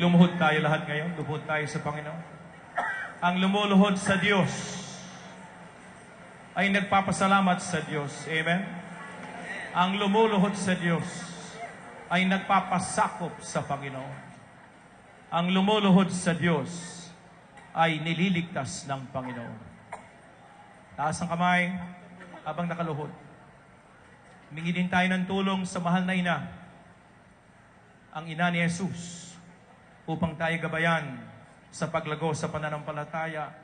Lumuhod tayo lahat ngayon. Lumuhod tayo sa Panginoon. Ang lumuluhod sa Diyos ay nagpapasalamat sa Diyos. Amen? Ang lumuluhod sa Diyos ay nagpapasakop sa Panginoon. Ang lumuluhod sa Diyos ay nililigtas ng Panginoon. Taas ang kamay habang nakaluhod. Humingi din tayo ng tulong sa mahal na ina, ang ina ni Jesus, upang tayo gabayan sa paglago sa pananampalataya.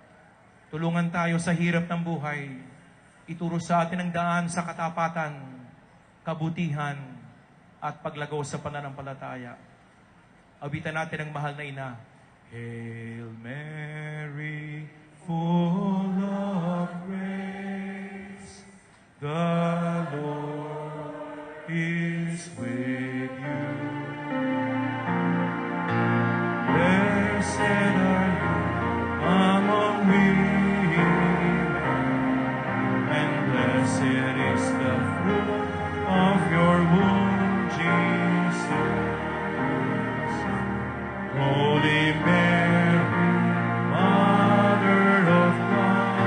Tulungan tayo sa hirap ng buhay. Ituro sa atin ang daan sa katapatan, kabutihan, at paglago sa pananampalataya. Awitan natin ang mahal na ina. Hail Mary, full of grace, the Lord is with you. Blessed are you among women, and blessed is the fruit of your womb, Jesus. Holy Mary, Mother of God,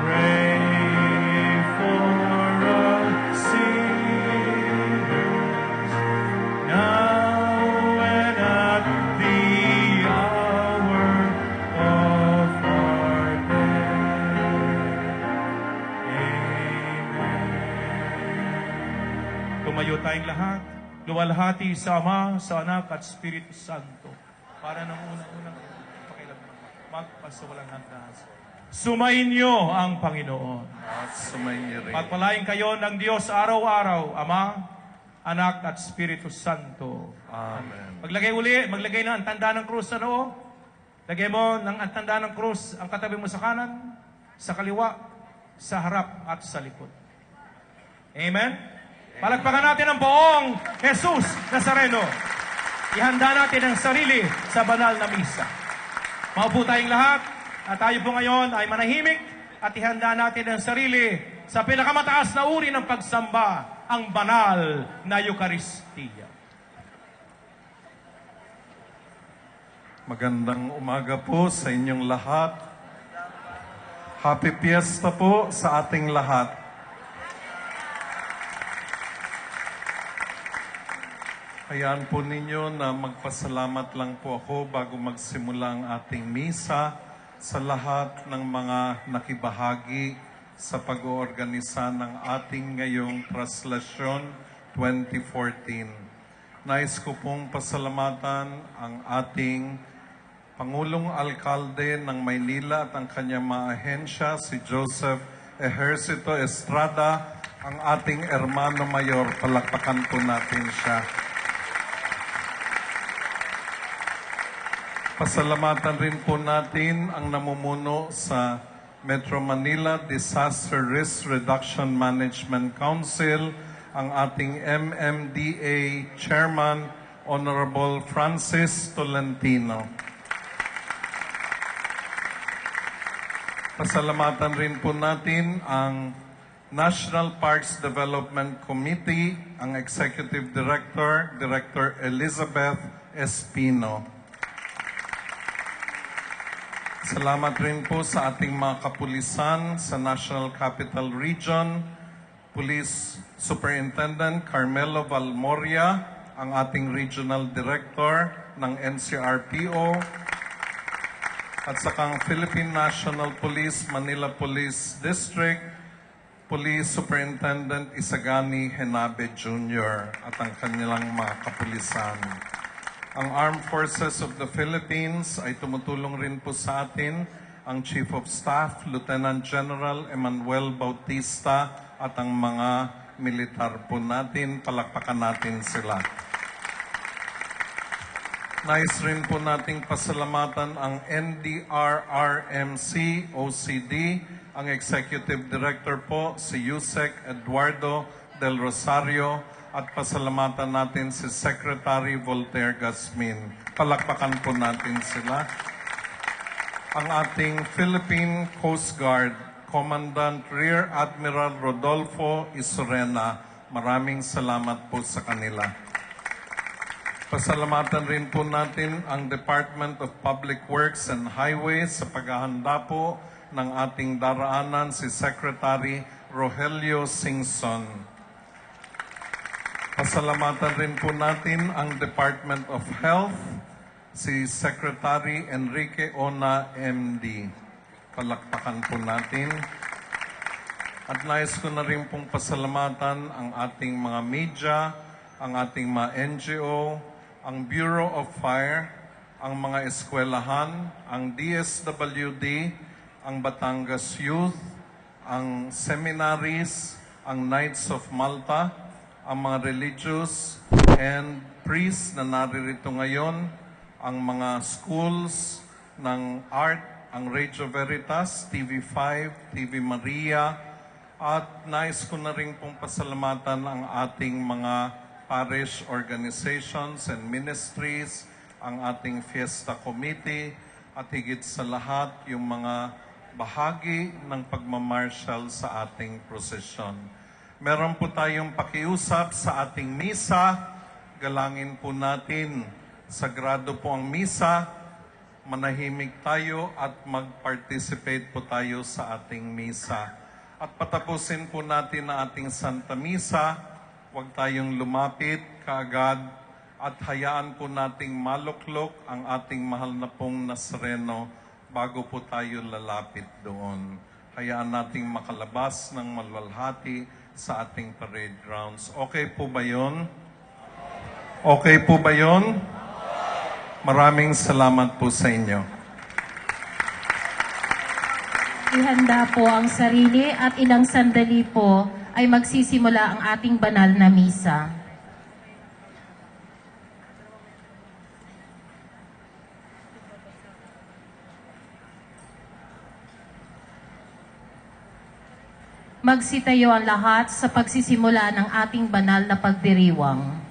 pray for us sinners, now and at the hour of our death. Amen. Tumayo tayong lahat. Luwalhati sa Ama, sa Anak, at Espiritu Santo. Para ng unang-unang pakilaman, magpasawalang hanggan. Sumainyo ang Panginoon. At sumainyo rin. Pagpalain kayo ng Diyos araw-araw, Ama, Anak, at Espiritu Santo. Amen. Maglagay na ang tanda ng krus sa noo. Lagay mo ng ang tanda ng krus, ang katabi mo sa kanan, sa kaliwa, sa harap, at sa likod. Amen? Palagpakan natin ang buong Jesus Nazareno. Ihanda natin ang sarili sa banal na misa. Maupo tayong lahat at tayo po ngayon ay manahimik at ihanda natin ang sarili sa pinakamataas na uri ng pagsamba, ang banal na Eucharistia. Magandang umaga po sa inyong lahat. Happy Fiesta po sa ating lahat. Hayaan po ninyo na magpasalamat lang po ako bago magsimula ang ating misa sa lahat ng mga nakibahagi sa pag-oorganisa ng ating ngayong Traslasyon 2014. Nais ko pong pasalamatan ang ating Pangulong Alkalde ng Maynila at ang kanyang mga ahensya, si Joseph Ejercito Estrada, ang ating Hermano Mayor. Palakpakan po natin siya. Pasalamatan rin po natin ang namumuno sa Metro Manila Disaster Risk Reduction Management Council, ang ating MMDA Chairman, Honorable Francis Tolentino. Pasalamatan rin po natin ang National Parks Development Committee, ang Executive Director, Director Elizabeth Espino. Salamat rin po sa ating mga kapulisan sa National Capital Region, Police Superintendent Carmelo Valmoria, ang ating Regional Director ng NCRPO, at saka ang Philippine National Police, Manila Police District, Police Superintendent Isagani Henabe Jr. at ang kanilang mga kapulisan. Ang Armed Forces of the Philippines ay tumutulong rin po sa atin, ang Chief of Staff, Lieutenant General Emmanuel Bautista at ang mga militar po natin. Palakpakan natin sila. Nais rin po nating pasalamatan ang NDRRMC OCD, ang Executive Director po si Yusek Eduardo Del Rosario, at pasalamatan natin si Secretary Voltaire Gasmin. Palakpakan po natin sila. Ang ating Philippine Coast Guard, Commandant Rear Admiral Rodolfo Isorena, maraming salamat po sa kanila. Pasalamatan rin po natin ang Department of Public Works and Highways sa paghahanda po ng ating daraanan, si Secretary Rogelio Singson. Pasalamatan rin po natin ang Department of Health, si Secretary Enrique Ona, MD. Palakpakan po natin. At nais ko na rin pong pasalamatan ang ating mga media, ang ating mga NGO, ang Bureau of Fire, ang mga eskwelahan, ang DSWD, ang Batangas Youth, ang seminaries, ang Knights of Malta, ang mga religious and priests na naririto ngayon, ang mga schools ng art, ang Radio Veritas, TV5, TV Maria, at nais ko na rin pong pasalamatan ang ating mga parish organizations and ministries, ang ating Fiesta Committee, at higit sa lahat yung mga bahagi ng pagmamarshal sa ating prosesyon. Meron po tayong pakiusap sa ating misa. Galangin po natin. Sagrado po ang misa. Manahimik tayo at mag-participate po tayo sa ating misa. At patapusin po natin ang ating Santa Misa. Huwag tayong lumapit kaagad at hayaan po nating maluklok ang ating mahal na pong Nazareno bago po tayo lalapit doon. Hayaan nating makalabas ng maluwalhati sa ating parade grounds. Okay po ba yun? Okay po ba yun? Maraming salamat po sa inyo. Ihanda po ang sarili at ilang sandali po ay magsisimula ang ating banal na misa. Magsitayo ang lahat sa pagsisimula ng ating banal na pagdiriwang.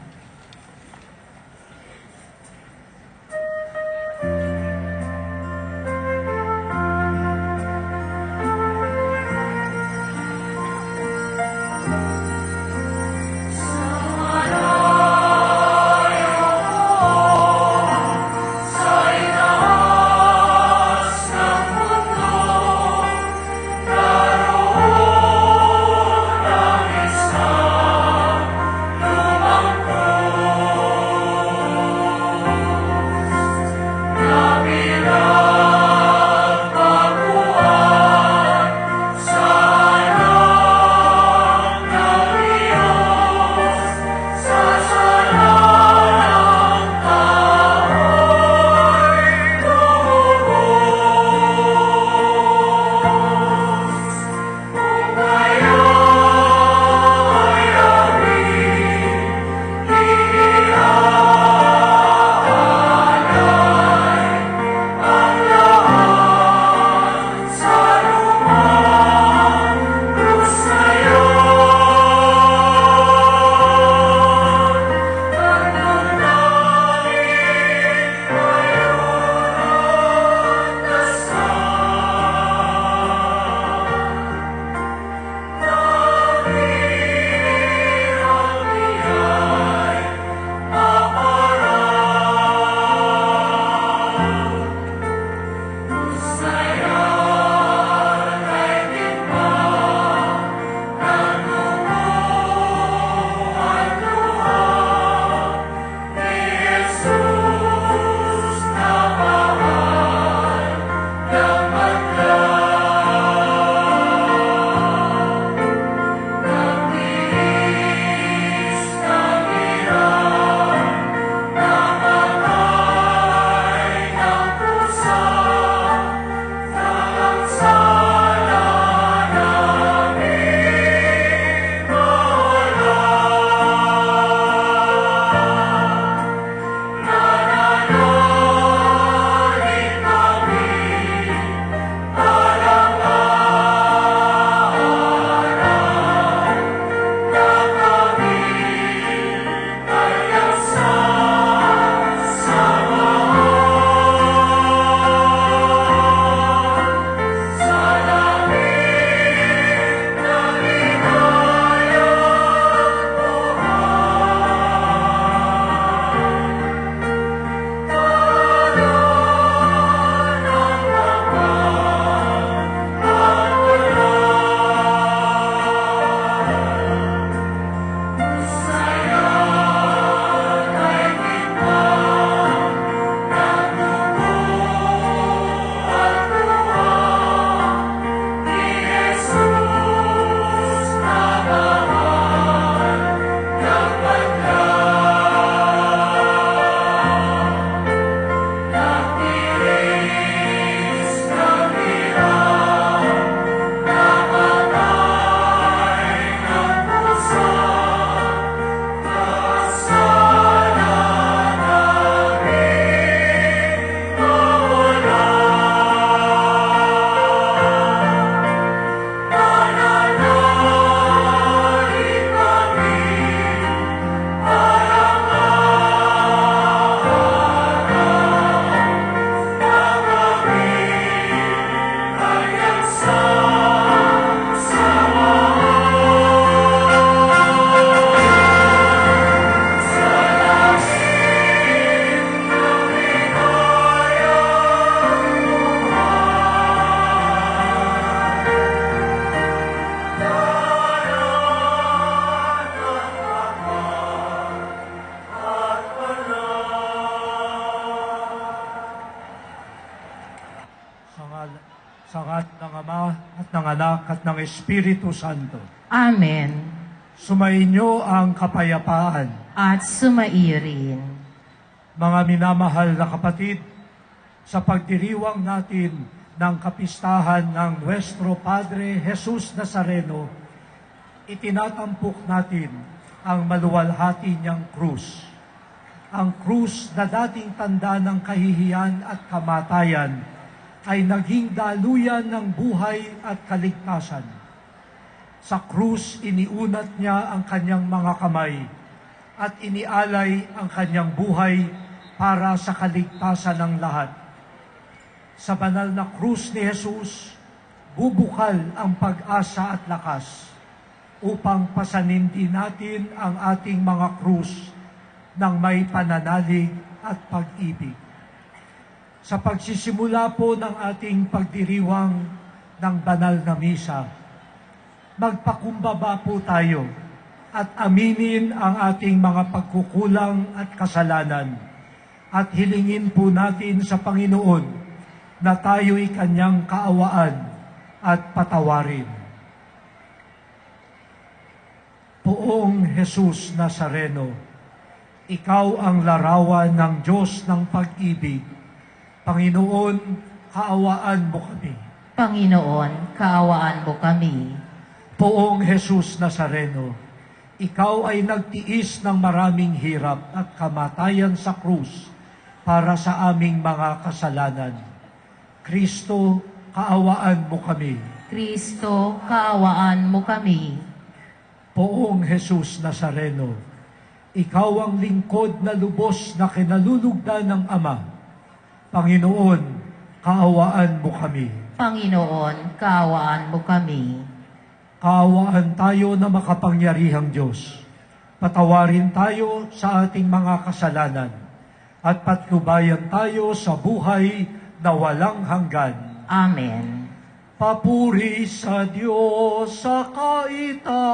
Sa ngalan ng Ama at ng Anak at ng Espiritu Santo. Amen. Sumainyo ang kapayapaan. At sumairin. Mga minamahal na kapatid, sa pagdiriwang natin ng kapistahan ng Nuestro Padre Jesus Nazareno, itinatampok natin ang maluwalhati niyang krus. Ang krus na dating tanda ng kahihiyan at kamatayan ay naging daluyan ng buhay at kaligtasan. Sa krus, iniunat niya ang kanyang mga kamay at inialay ang kanyang buhay para sa kaligtasan ng lahat. Sa banal na krus ni Jesus, bubukal ang pag-asa at lakas upang pasanindi natin ang ating mga krus ng may pananalig at pag-ibig. Sa pagsisimula po ng ating pagdiriwang ng banal na misa, magpakumbaba po tayo at aminin ang ating mga pagkukulang at kasalanan at hilingin po natin sa Panginoon na tayo'y kanyang kaawaan at patawarin. Poong Jesus Nazareno, ikaw ang larawan ng Diyos ng pag-ibig. Panginoon, kaawaan mo kami. Panginoon, kaawaan mo kami. Poong Jesus Nazareno, ikaw ay nagtiis ng maraming hirap at kamatayan sa krus para sa aming mga kasalanan. Kristo, kaawaan mo kami. Kristo, kaawaan mo kami. Poong Jesus Nazareno, ikaw ang lingkod na lubos na kinalulugdan ng Ama. Panginoon, kaawaan mo kami. Panginoon, kaawaan mo kami. Kaawaan tayo na makapangyarihang Diyos. Patawarin tayo sa ating mga kasalanan at patnubayan tayo sa buhay na walang hanggan. Amen. Papuri sa Diyos sa kaitaasan.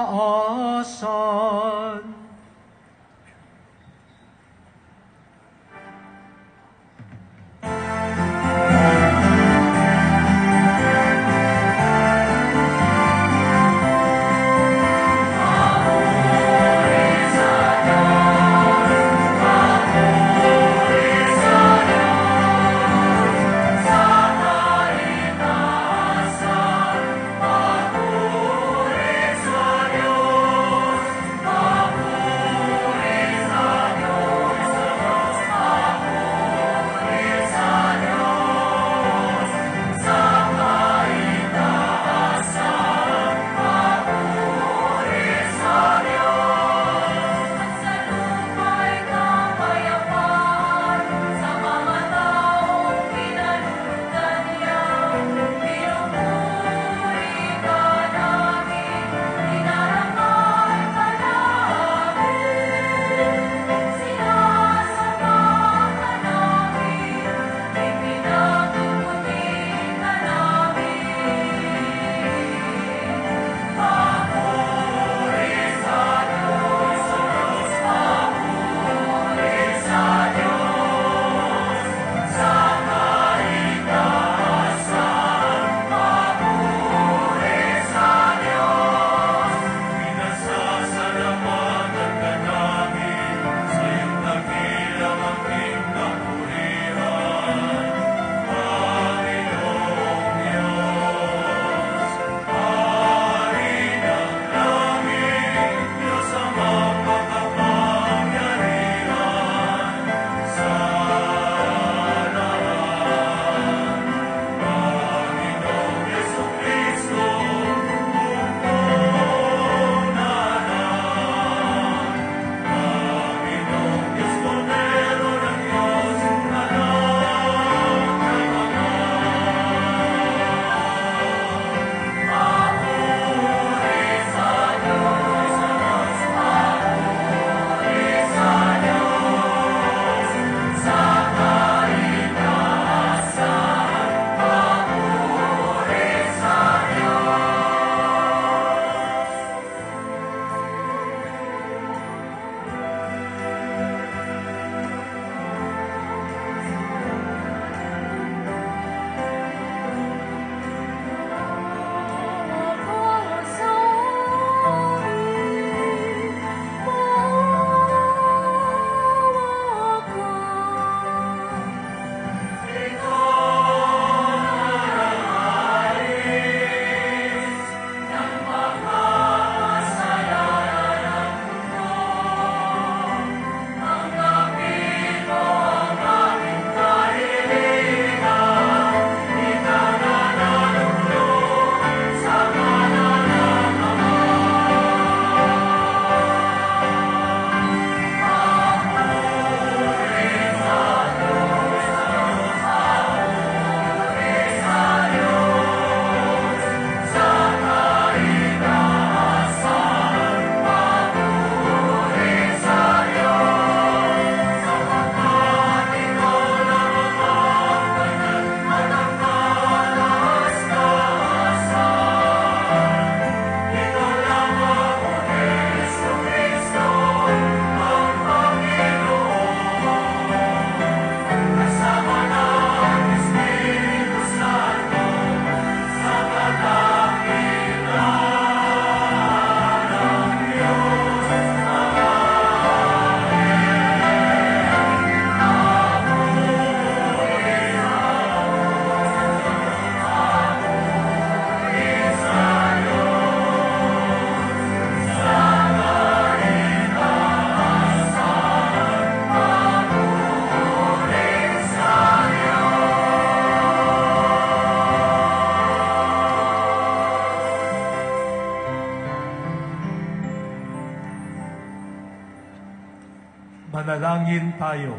Manalangin tayo.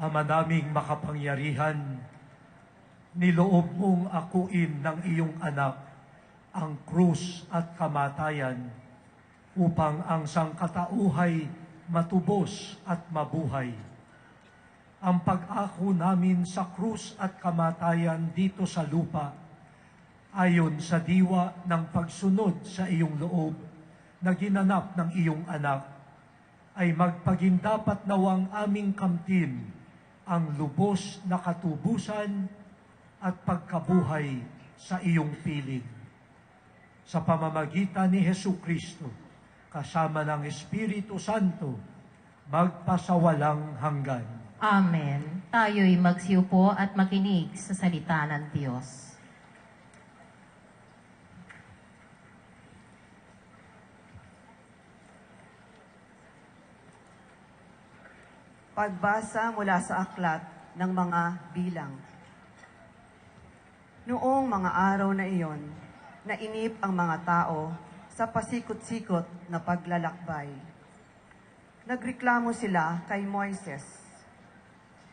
Ama naming makapangyarihan, niloob mong akuin ng iyong anak ang krus at kamatayan upang ang sangkatauhay matubos at mabuhay. Ang pag-ako namin sa krus at kamatayan dito sa lupa, ayon sa diwa ng pagsunod sa iyong loob na ginanap ng iyong anak, ay magpagindapat nawang aming kamtin ang lubos na katubusan at pagkabuhay sa iyong piling. Sa pamamagitan ni Hesukristo, kasama ng Espiritu Santo, magpasawalang hanggan. Amen. Tayo'y magsiupo at makinig sa salita ng Diyos. Pagbasa mula sa aklat ng mga bilang. Noong mga araw na iyon, nainip ang mga tao sa pasikot-sikot na paglalakbay. Nagreklamo sila kay Moises,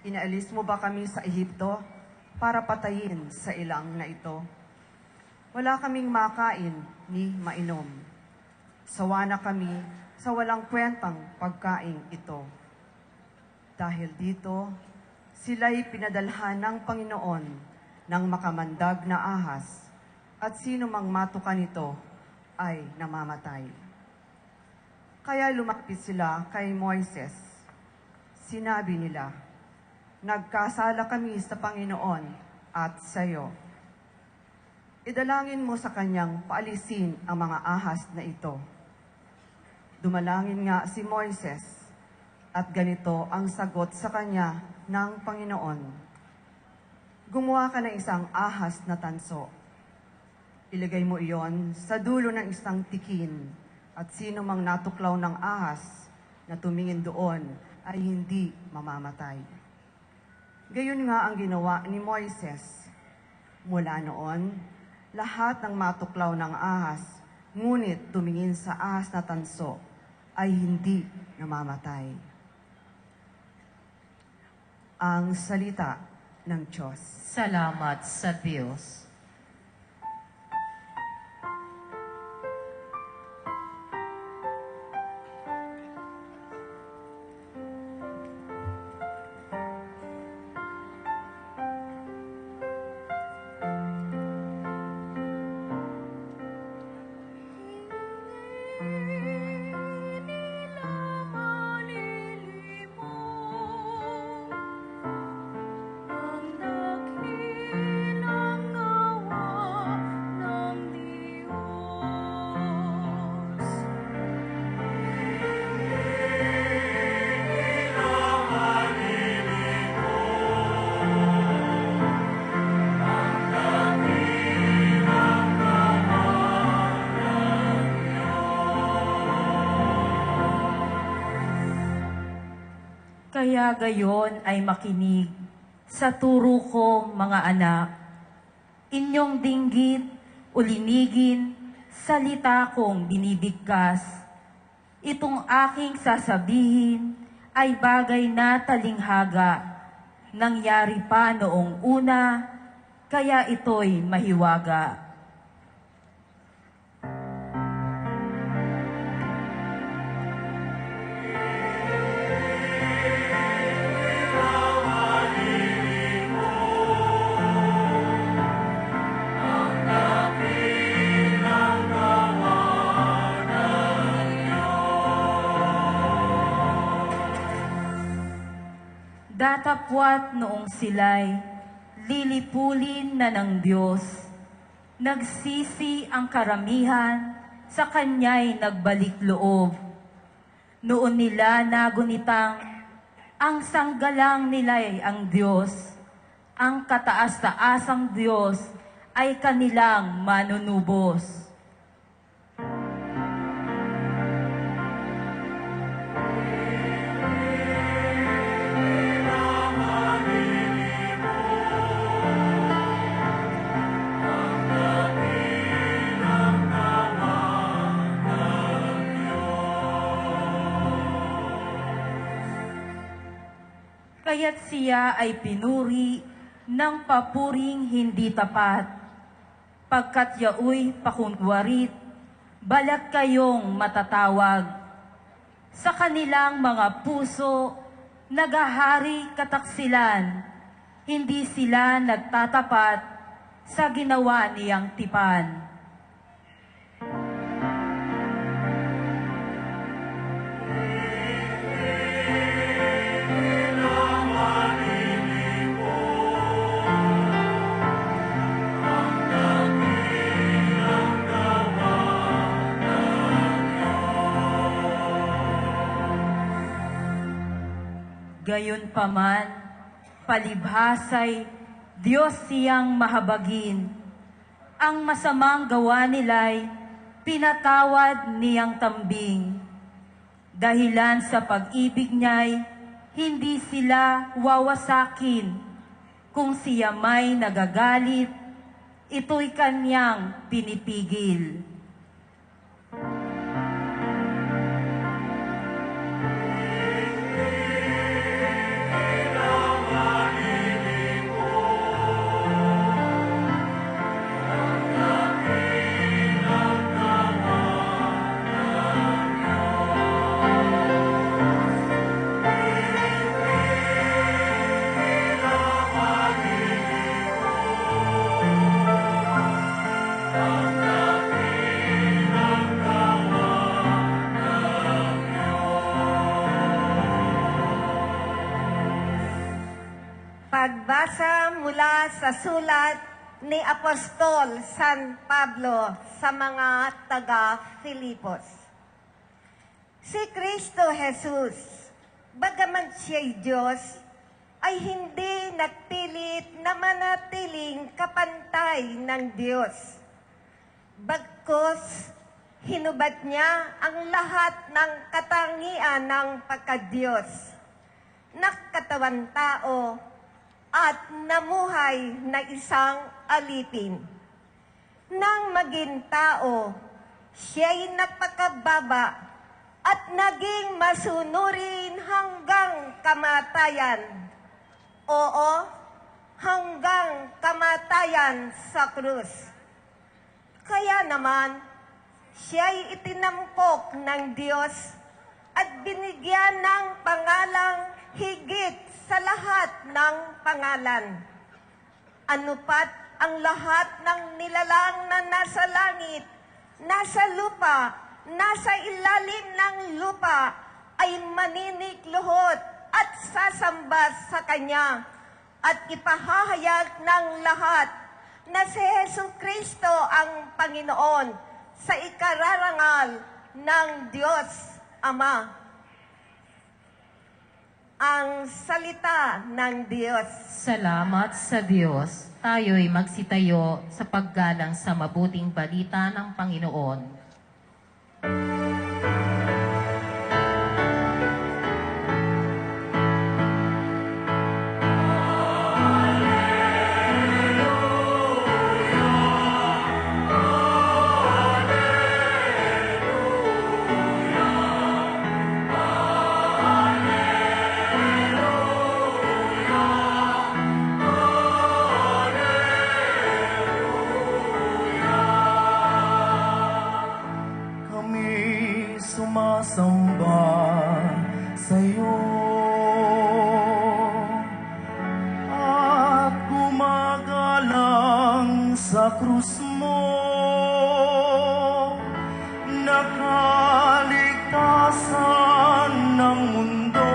"Inaalis mo ba kami sa Ehipto para patayin sa ilang na ito? Wala kaming makain ni mainom. Sawa na kami sa walang kwentang pagkain ito." Dahil dito, sila'y pinadalhan ng Panginoon ng makamandag na ahas, at sino mang matukan nito ay namamatay. Kaya lumapit sila kay Moises. Sinabi nila, "Nagkasala kami sa Panginoon at sa iyo. Idalangin mo sa kanyang paalisin ang mga ahas na ito." Dumalangin nga si Moises, at ganito ang sagot sa kanya ng Panginoon, "Gumawa ka ng isang ahas na tanso. Ilagay mo iyon sa dulo ng isang tikin, at sino mang natuklaw ng ahas na tumingin doon ay hindi mamamatay." Gayon nga ang ginawa ni Moises. Mula noon, lahat ng matuklaw ng ahas, ngunit tumingin sa ahas na tanso, ay hindi namamatay. Ang salita ng Diyos. Salamat sa Diyos. Kaya gayon ay makinig sa turo ko, mga anak. Inyong dinggit, ulinigin, salita kong binibigkas. Itong aking sasabihin ay bagay na talinghaga. Nangyari pa noong una, kaya ito'y mahiwaga. Datapwat noong sila'y lilipulin na ng Diyos, nagsisi ang karamihan, sa Kanya'y nagbalik loob. Noon nila nagunitang, ang sanggalang nila'y ang Diyos, ang kataas-taasang Diyos ay kanilang manunubos. kaya't siya ay pinuri ng papuring hindi tapat. Pagkat yaoy pakunwarit, balat kayong matatawag. Sa kanilang mga puso, nagahari kataksilan, hindi sila nagtatapat sa ginawa niyang tipan. Gayunpaman, palibhasay, Diyos siyang mahabagin. Ang masamang gawa nila'y pinatawad niyang tambing. Dahilan sa pag-ibig niya'y hindi sila wawasakin. Kung siya may nagagalit, ito'y kanyang pinipigil. Pagbasa mula sa sulat ni Apostol San Pablo sa mga taga-Filipos. Si Kristo Jesus, bagaman siya'y Diyos, ay hindi nagpilit na manatiling kapantay ng Diyos. Bagkus, hinubad niya ang lahat ng katangian ng pagka-Diyos, nagkatawan tao, at namuhay na isang alipin. Nang maging tao, siya'y nagpakababa at naging masunurin hanggang kamatayan. Oo, hanggang kamatayan sa krus. Kaya naman, siya'y itinampok ng Diyos at binigyan ng pangalang higit sa lahat ng pangalan. Anupat ang lahat ng nilalang na nasa langit, nasa lupa, nasa ilalim ng lupa, ay maninikluhod at sasamba sa Kanya at ipahahayag ng lahat na si Jesucristo ang Panginoon sa ikararangal ng Diyos Ama. Ang salita ng Diyos. Salamat sa Diyos. Tayo'y magsitayo sa paggalang sa mabuting balita ng Panginoon. Sumasamba sa'yo at gumagalang sa krus mo, nakaligtasan ng mundo.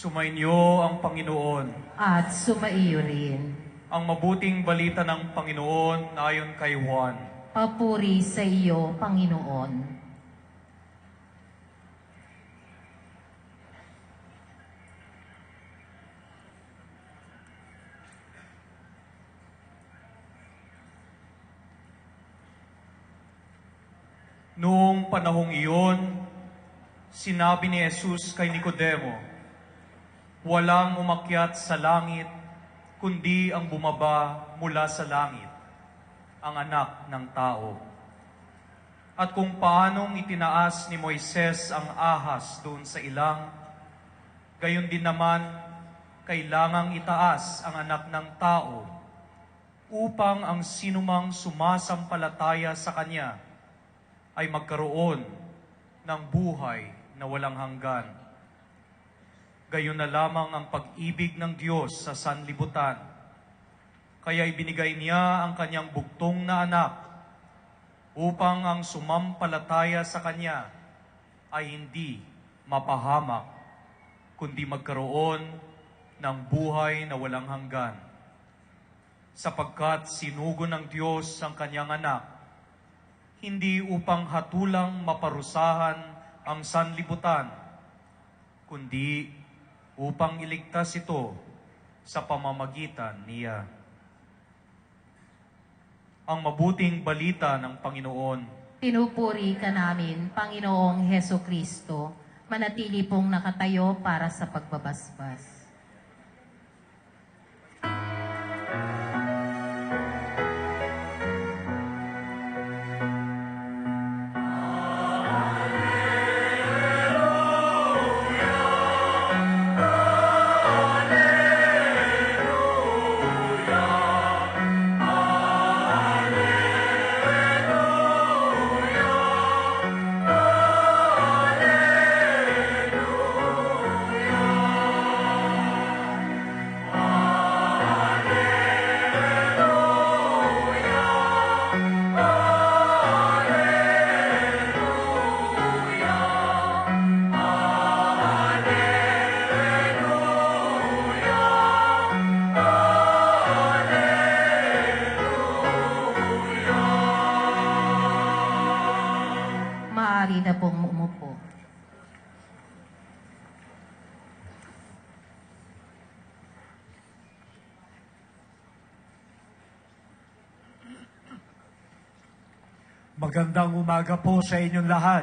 Sumainyo ang Panginoon. At sumaiyo rin. Ang mabuting balita ng Panginoon ayon kay Juan. Papuri sa iyo, Panginoon. Noong panahong iyon, sinabi ni Jesus kay Nicodemo, walang umakyat sa langit, kundi ang bumaba mula sa langit, ang anak ng tao. At kung paanong itinaas ni Moises ang ahas doon sa ilang, gayon din naman kailangang itaas ang anak ng tao upang ang sinumang sumasampalataya sa Kanya ay magkaroon ng buhay na walang hanggan. Gayon na lamang ang pag-ibig ng Diyos sa sanlibutan. Kaya ibinigay niya ang Kanyang bugtong na anak upang ang sumampalataya sa Kanya ay hindi mapahamak, kundi magkaroon ng buhay na walang hanggan. Sapagkat sinugo ng Diyos ang Kanyang anak, hindi upang hatulang maparusahan ang sanlibutan, kundi upang iligtas ito sa pamamagitan niya. Ang mabuting balita ng Panginoon. Pinupuri ka namin, Panginoong Heso Kristo. Manatili pong nakatayo para sa pagbabasbas. Maaari na pong umupo. Magandang umaga po sa inyong lahat.